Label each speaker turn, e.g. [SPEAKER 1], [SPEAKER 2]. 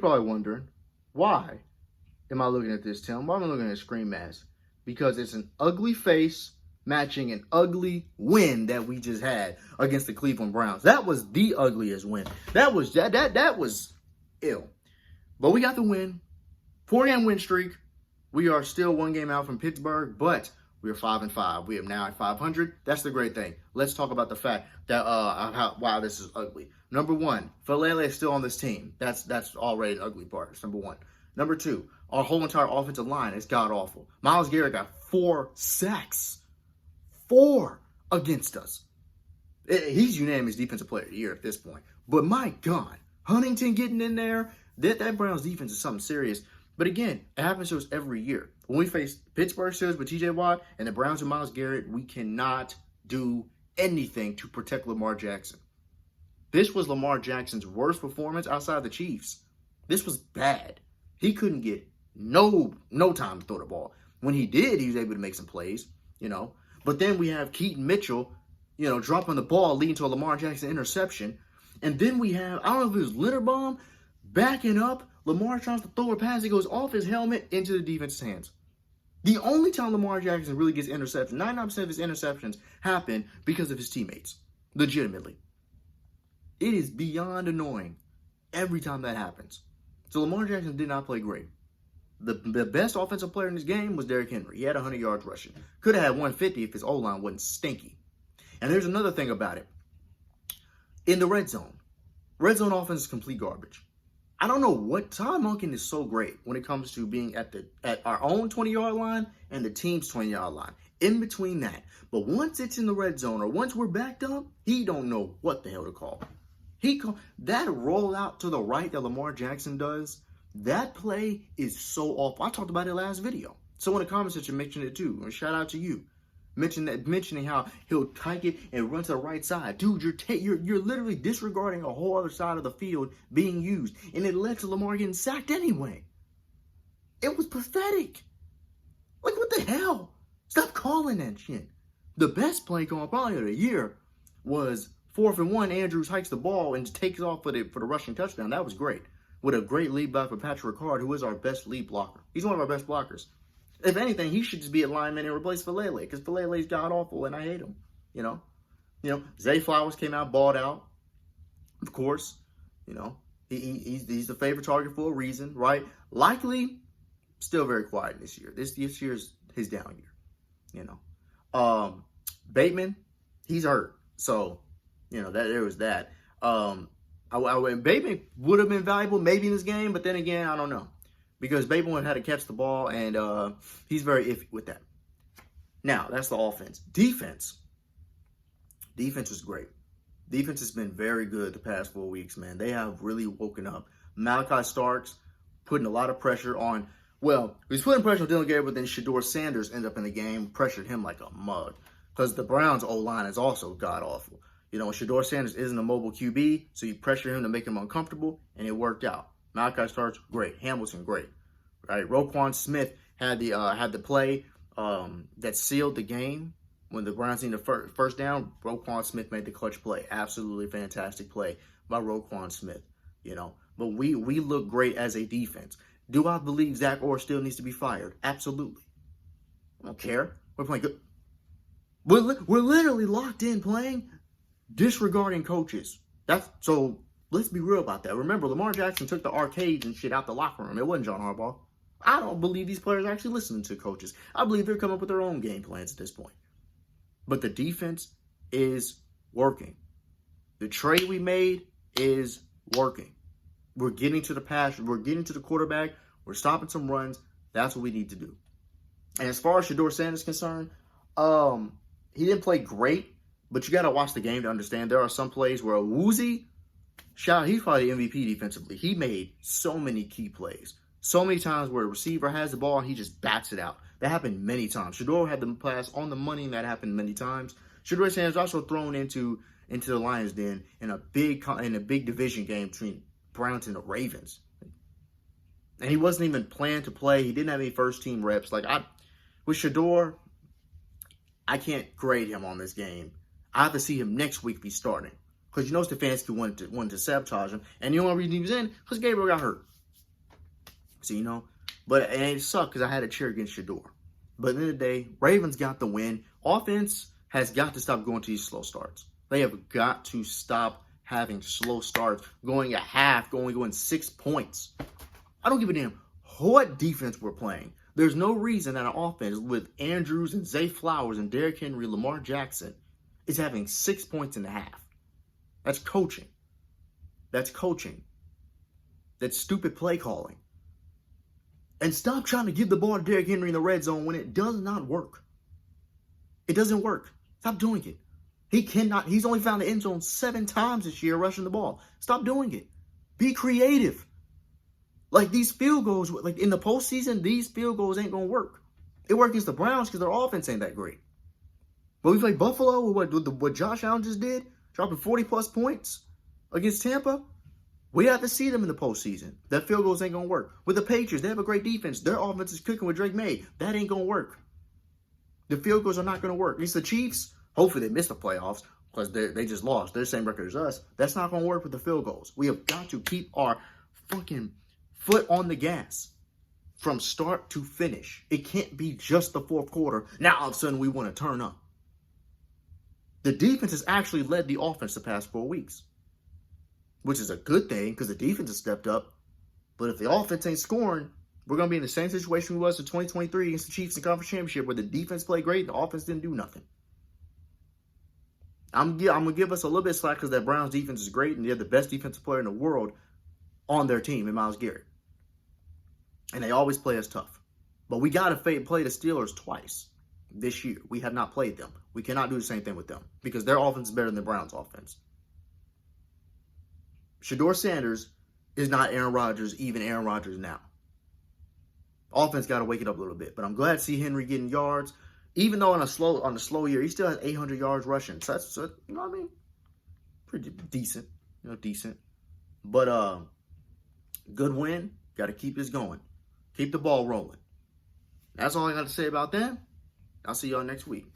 [SPEAKER 1] Probably wondering, why am I looking at this, Tim? Why am I looking at a screen mask? Because it's an ugly face matching an ugly win that we just had against the Cleveland Browns. That was the ugliest win. That was ill. But we got the win. 4-game win streak. We are still 1 game out from Pittsburgh, but we are 5-5. We are now at 500. That's the great thing. Let's talk about the fact that wow, this is ugly. Number one, Falele is still on this team. That's already an ugly part. That's number one. Number two, our whole entire offensive line is god awful. Myles Garrett got 4 sacks. 4 against us. He's unanimous defensive player of the year at this point. But my God, Huntington getting in there, that Browns defense is something serious. But again, it happens to us every year. When we face Pittsburgh Steelers with TJ Watt and the Browns with Myles Garrett, we cannot do anything to protect Lamar Jackson. This was Lamar Jackson's worst performance outside the Chiefs. This was bad. He couldn't get no time to throw the ball. When he did, he was able to make some plays, But then we have Keaton Mitchell, dropping the ball, leading to a Lamar Jackson interception. And then we have, I don't know if it was Linderbaum, backing up. Lamar tries to throw a pass. It goes off his helmet into the defense's hands. The only time Lamar Jackson really gets interceptions, 99% of his interceptions happen because of his teammates. Legitimately. It is beyond annoying every time that happens. So Lamar Jackson did not play great. The best offensive player in this game was Derrick Henry. He had 100 yards rushing. Could have had 150 if his O-line wasn't stinky. And there's another thing about it. In the red zone offense is complete garbage. I don't know what Todd Monken is so great when it comes to being at our own 20-yard line and the team's 20-yard line. In between that. But once it's in the red zone or once we're backed up, he don't know what the hell to call. That rollout to the right that Lamar Jackson does, that play is so awful. I talked about it last video. Someone in the comment section mentioned it too. And shout out to you. Mentioning how he'll hike it and run to the right side. Dude, you're literally disregarding a whole other side of the field being used. And it led to Lamar getting sacked anyway. It was pathetic. Like, what the hell? Stop calling that shit. The best play call probably of the year was 4th and 1. Andrews hikes the ball and takes off for the rushing touchdown. That was great. With a great lead block for Patrick Ricard, who is our best lead blocker. He's one of our best blockers. If anything, he should just be a lineman and replace Falele, because Falele's god awful and I hate him. Zay Flowers came out, balled out. Of course, he's the favorite target for a reason, right? Likely, still very quiet this year. This year's his down year. Bateman, he's hurt, so there was that. Bateman would have been valuable maybe in this game, but then again, I don't know. Because Bateman had to catch the ball, and he's very iffy with that. Now, that's the offense. Defense was great. Defense has been very good the past 4 weeks, man. They have really woken up. Malachi Starks putting a lot of pressure on, he's putting pressure on Dylan Gabriel, but then Shadeurs Sanders ended up in the game, pressured him like a mug. Because the Browns' O-line is also god-awful. Shadeurs Sanders isn't a mobile QB, so you pressure him to make him uncomfortable, and it worked out. Malachi Starks, great. Hamilton, great. Right. Roquan Smith had the play that sealed the game when the Browns needed a first down. Roquan Smith made the clutch play. Absolutely fantastic play by Roquan Smith. But we look great as a defense. Do I believe Zach Orr still needs to be fired? Absolutely. I don't care. We're playing good. We're literally locked in playing, disregarding coaches. So let's be real about that. Remember, Lamar Jackson took the arcades and shit out the locker room. It wasn't John Harbaugh. I don't believe these players are actually listening to coaches. I believe they're coming up with their own game plans at this point. But the defense is working. The trade we made is working. We're getting to the pass. We're getting to the quarterback. We're stopping some runs. That's what we need to do. And as far as Shadeurs Sanders is concerned, he didn't play great, but you got to watch the game to understand there are some plays where Woozy, he's probably the MVP defensively. He made so many key plays. So many times where a receiver has the ball and he just bats it out. That happened many times. Shadeur had the pass on the money, and that happened many times. Shadeurs Sanders also thrown into the Lions' den in a big division game between Browns and the Ravens. And he wasn't even planned to play. He didn't have any first-team reps. With Shadeur, I can't grade him on this game. I have to see him next week be starting. Because Stefanski wanted to sabotage him. And the only reason he was in because Gabriel got hurt. So, but and it sucked because I had to cheer against Shadeur. But at the end of the day, Ravens got the win. Offense has got to stop going to these slow starts. They have got to stop having slow starts, going a half, going 6 points. I don't give a damn what defense we're playing. There's no reason that an offense with Andrews and Zay Flowers and Derrick Henry, Lamar Jackson is having 6 points in the half. That's coaching. That's coaching. That's stupid play calling. And stop trying to give the ball to Derrick Henry in the red zone when it does not work. It doesn't work. Stop doing it. He's only found the end zone 7 times this year rushing the ball. Stop doing it. Be creative. Like these field goals, like in the postseason, these field goals ain't going to work. It worked against the Browns because their offense ain't that great. But we played Buffalo with what Josh Allen just did, dropping 40-plus points against Tampa. We have to see them in the postseason. That field goals ain't going to work. With the Patriots, they have a great defense. Their offense is cooking with Drake May. That ain't going to work. The field goals are not going to work. It's the Chiefs. Hopefully they miss the playoffs because they just lost. They're the same record as us. That's not going to work with the field goals. We have got to keep our fucking foot on the gas from start to finish. It can't be just the fourth quarter. Now all of a sudden we want to turn up. The defense has actually led the offense the past 4 weeks, which is a good thing because the defense has stepped up. But if the offense ain't scoring, we're going to be in the same situation we was in 2023 against the Chiefs in the conference championship where the defense played great and the offense didn't do nothing. I'm going to give us a little bit of slack because that Browns defense is great and they have the best defensive player in the world on their team in Myles Garrett. And they always play us tough. But we got to play the Steelers twice this year. We have not played them. We cannot do the same thing with them because their offense is better than the Browns' offense. Shadeur Sanders is not Aaron Rodgers, even Aaron Rodgers now. Offense got to wake it up a little bit. But I'm glad to see Henry getting yards. Even though on the slow year, he still has 800 yards rushing. So that's, you know what I mean? Pretty decent. Decent. But good win. Got to keep this going. Keep the ball rolling. That's all I got to say about that. I'll see y'all next week.